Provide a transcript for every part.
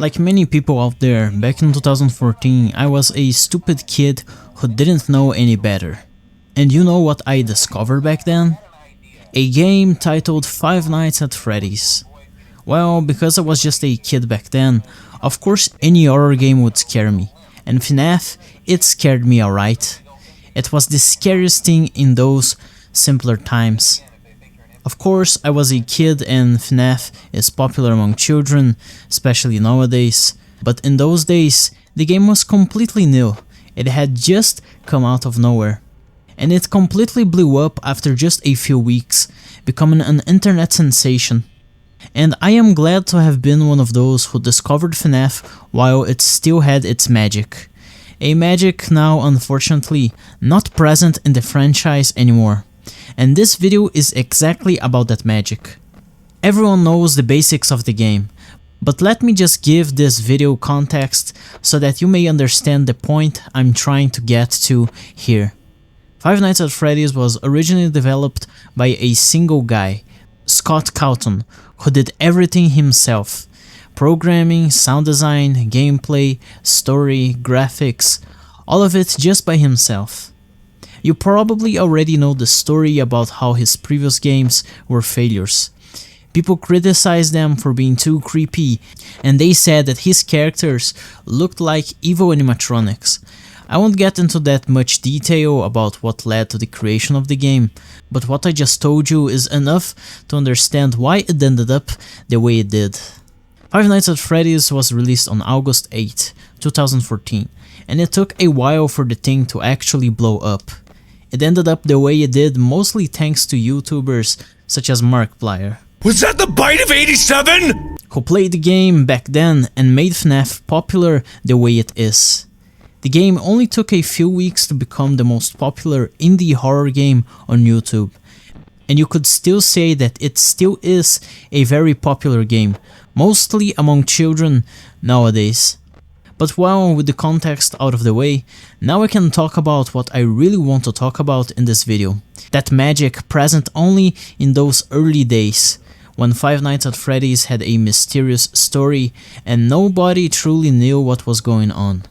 Like many people out there, back in 2014 I was a stupid kid who didn't know any better. And you know what I discovered back then? A game titled Five Nights at Freddy's. Well, because I was just a kid back then, of course any horror game would scare me. And FNAF, it scared me alright. It was the scariest thing in those simpler times. Of course, I was a kid and FNAF is popular among children, especially nowadays. But in those days, the game was completely new. It had just come out of nowhere. And it completely blew up after just a few weeks, becoming an internet sensation. And I am glad to have been one of those who discovered FNAF while it still had its magic. A magic now unfortunately not present in the franchise anymore. And this video is exactly about that magic. Everyone knows the basics of the game, but let me just give this video context so that you may understand the point I'm trying to get to here. Five Nights at Freddy's was originally developed by a single guy, Scott Calton, who did everything himself. Programming, sound design, gameplay, story, graphics, all of it just by himself. You probably already know the story about how his previous games were failures. People criticized them for being too creepy, and they said that his characters looked like evil animatronics. I won't get into that much detail about what led to the creation of the game, but what I just told you is enough to understand why it ended up the way it did. Five Nights at Freddy's was released on August 8, 2014, and it took a while for the thing to actually blow up. It ended up the way it did mostly thanks to YouTubers such as Markiplier. Was that the bite of 87? Who played the game back then and made FNAF popular the way it is. The game only took a few weeks to become the most popular indie horror game on YouTube. And you could still say that it still is a very popular game, mostly among children nowadays. But well, with the context out of the way, now I can talk about what I really want to talk about in this video. That magic present only in those early days, when Five Nights at Freddy's had a mysterious story and nobody truly knew what was going on.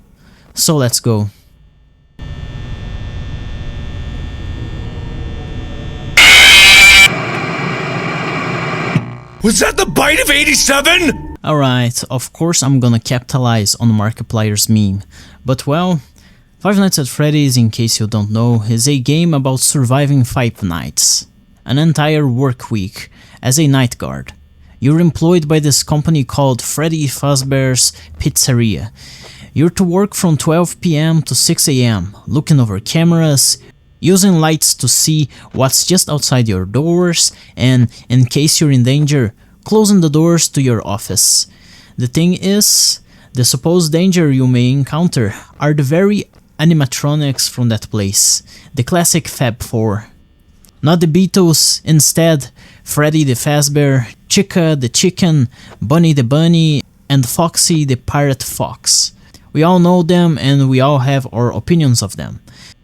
So let's go. Was that the bite of 87? Alright, of course I'm gonna capitalize on Markiplier's meme, but well, Five Nights at Freddy's, in case you don't know, is a game about surviving 5 nights, an entire work week, as a night guard. You're employed by this company called Freddy Fazbear's Pizzeria. You're to work from 12 PM to 6 AM, looking over cameras, using lights to see what's just outside your doors, and in case you're in danger, closing the doors to your office. The thing is, the supposed danger you may encounter are the very animatronics from that place, the classic Fab Four. Not the Beatles, instead Freddy the Fazbear, Chica the Chicken, Bunny the Bunny, and Foxy the Pirate Fox. We all know them and we all have our opinions of them.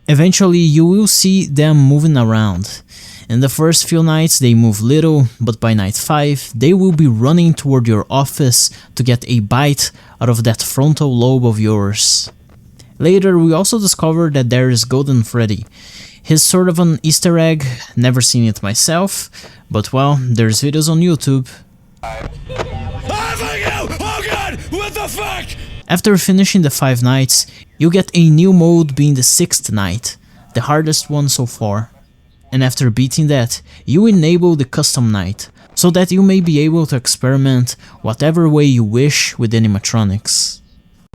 Eventually you will see them moving around. In the first few nights they move little, but by night 5 they will be running toward your office to get a bite out of that frontal lobe of yours. Later we also discover that there is Golden Freddy. He's sort of an Easter egg, never seen it myself, but well, there's videos on YouTube. Oh god, what the fuck? After finishing the 5 nights, you get a new mode being the 6th night, the hardest one so far. And after beating that, you enable the custom night, so that you may be able to experiment whatever way you wish with animatronics.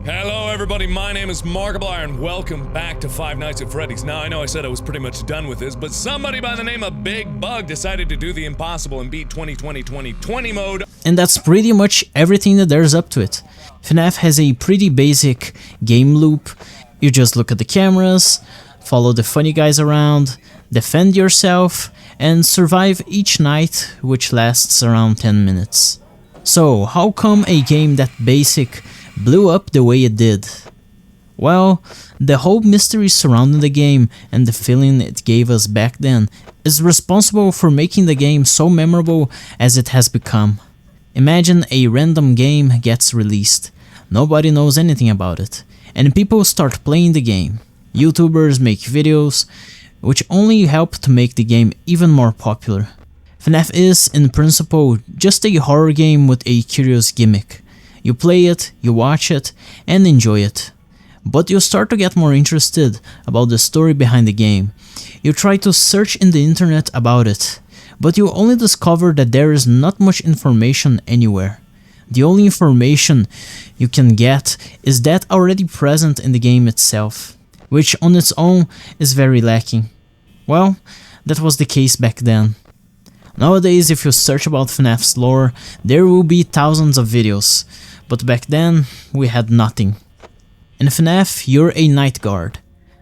Hello everybody, my name is Markiplier and welcome back to Five Nights at Freddy's. Now I know I said I was pretty much done with this, but somebody by the name of Big Bug decided to do the impossible and beat 2020 mode. And that's pretty much everything that there's up to it. FNAF has a pretty basic game loop. You just look at the cameras, follow the funny guys around, defend yourself, and survive each night, which lasts around 10 minutes. So, how come a game that basic blew up the way it did? Well, the whole mystery surrounding the game and the feeling it gave us back then is responsible for making the game so memorable as it has become. Imagine a random game gets released, Nobody knows anything about it, and people start playing the game. YouTubers make videos, which only help to make the game even more popular. FNAF is, in principle, just a horror game with a curious gimmick. You play it, you watch it, and enjoy it. But you start to get more interested about the story behind the game. You try to search in the internet about it, but you only discover that there is not much information anywhere. The only information you can get is that already present in the game itself, which on its own is very lacking. Well, that was the case back then. Nowadays, if you search about FNAF's lore, there will be thousands of videos, but back then we had nothing. In FNAF, you're a night guard.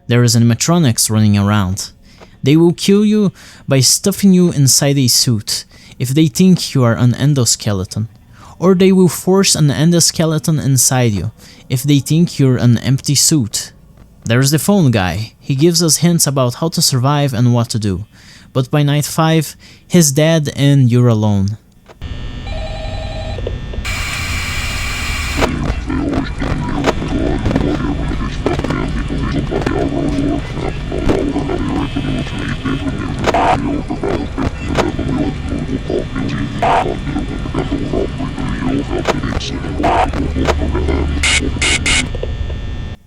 There is animatronics running around. They will kill you by stuffing you inside a suit if they think you are an endoskeleton, or they will force an endoskeleton inside you if they think you're an empty suit. There's the phone guy. He gives us hints about how to survive and what to do, but by night 5, he's dead and you're alone.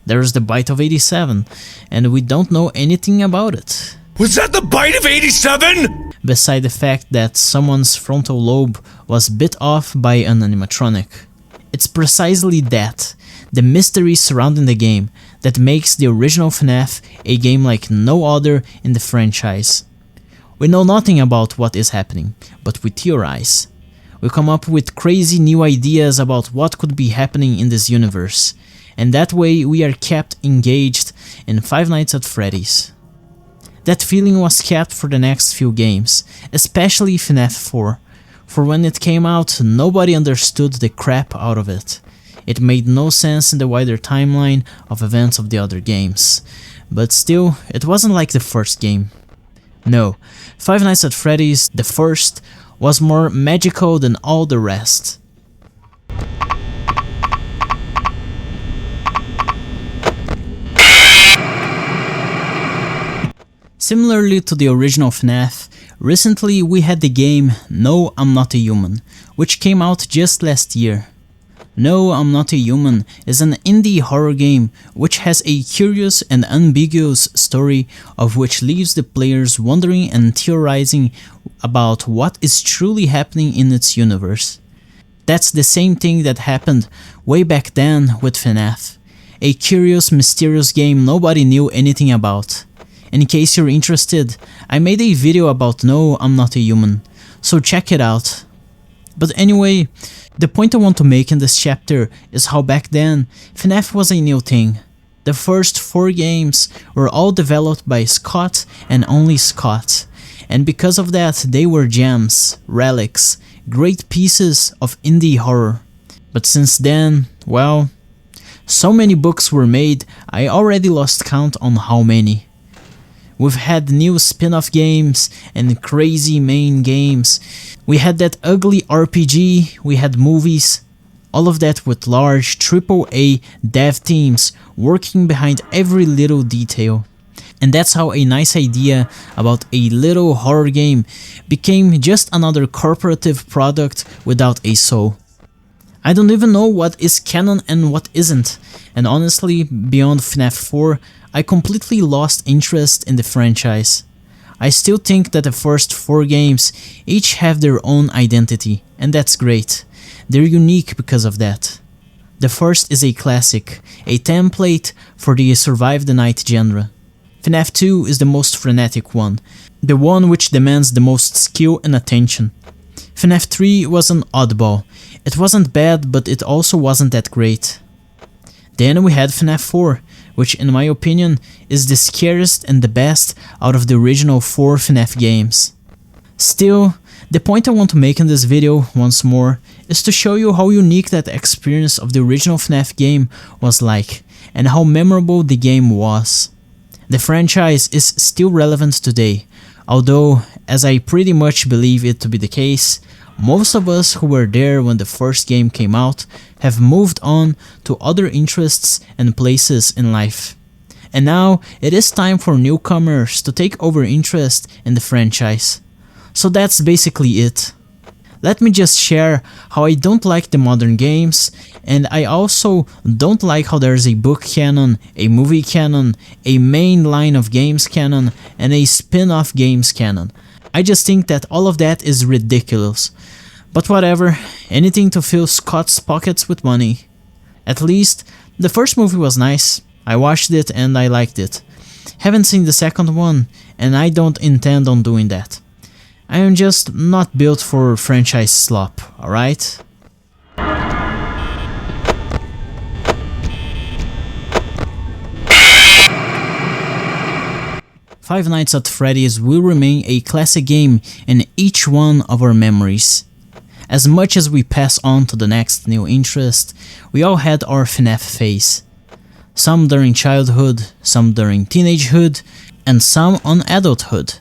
There's the bite of 87, and we don't know anything about it. Was that the bite of 87? Beside the fact that someone's frontal lobe was bit off by an animatronic. It's precisely that, the mystery surrounding the game, that makes the original FNAF a game like no other in the franchise. We know nothing about what is happening, but we theorize. We come up with crazy new ideas about what could be happening in this universe, and that way we are kept engaged in Five Nights at Freddy's. That feeling was kept for the next few games, especially FNAF 4, for when it came out nobody understood the crap out of it. It made no sense in the wider timeline of events of the other games, but still, it wasn't like the first game. No, Five Nights at Freddy's, the first, was more magical than all the rest. Similarly to the original FNAF, recently we had the game No, I'm Not a Human, which came out just last year. No, I'm Not a Human is an indie horror game which has a curious and ambiguous story of which leaves the players wondering and theorizing about what is truly happening in its universe. That's the same thing that happened way back then with FNAF, a curious, mysterious game nobody knew anything about. In case you're interested, I made a video about No, I'm Not a Human, so check it out. But anyway, the point I want to make in this chapter is how back then, FNAF was a new thing. The first 4 games were all developed by Scott and only Scott, and because of that they were gems, relics, great pieces of indie horror. But since then, well, so many books were made, I already lost count on how many. We've had new spin-off games and crazy main games. We had that ugly RPG, we had movies, all of that with large AAA dev teams working behind every little detail. And that's how a nice idea about a little horror game became just another corporative product without a soul. I don't even know what is canon and what isn't, and honestly, beyond FNAF 4, I completely lost interest in the franchise. I still think that the first 4 games each have their own identity, and that's great. They're unique because of that. The first is a classic, a template for the survive the night genre. FNAF 2 is the most frenetic one, the one which demands the most skill and attention. FNAF 3 was an oddball. It wasn't bad, but it also wasn't that great. Then we had FNAF 4, which in my opinion is the scariest and the best out of the original 4 FNAF games. Still, the point I want to make in this video once more is to show you how unique that experience of the original FNAF game was like, and how memorable the game was. The franchise is still relevant today, although, as I pretty much believe it to be the case, Most of us who were there when the first game came out have moved on to other interests and places in life. And now it is time for newcomers to take over interest in the franchise. So that's basically it. Let me just share how I don't like the modern games, and I also don't like how there's a book canon, a movie canon, a main line of games canon, and a spin-off games canon. I just think that all of that is ridiculous. But whatever, anything to fill Scott's pockets with money. At least, the first movie was nice, I watched it and I liked it. Haven't seen the second one, and I don't intend on doing that. I am just not built for franchise slop, alright? Five Nights at Freddy's will remain a classic game in each one of our memories. As much as we pass on to the next new interest, we all had our FNAF phase. Some during childhood, some during teenagehood, and some on adulthood.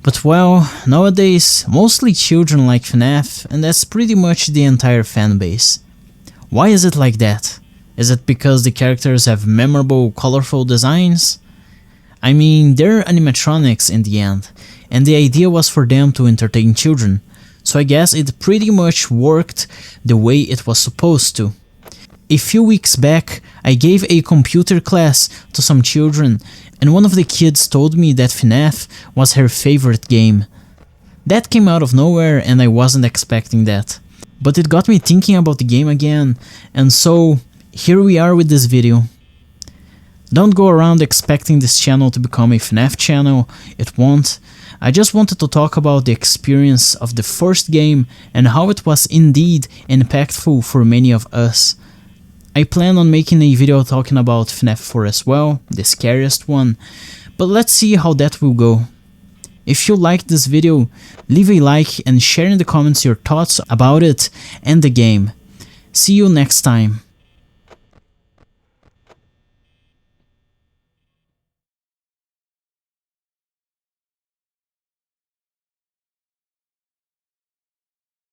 But well, nowadays, mostly children like FNAF, and that's pretty much the entire fanbase. Why is it like that? Is it because the characters have memorable, colorful designs? I mean, they're animatronics in the end, and the idea was for them to entertain children, so I guess it pretty much worked the way it was supposed to. A few weeks back, I gave a computer class to some children, and one of the kids told me that FNAF was her favorite game. That came out of nowhere and I wasn't expecting that. But it got me thinking about the game again, and so here we are with this video. Don't go around expecting this channel to become a FNAF channel, it won't. I just wanted to talk about the experience of the first game and how it was indeed impactful for many of us. I plan on making a video talking about FNAF 4 as well, the scariest one, but let's see how that will go. If you liked this video, leave a like and share in the comments your thoughts about it and the game. See you next time.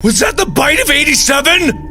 Was that the bite of 87?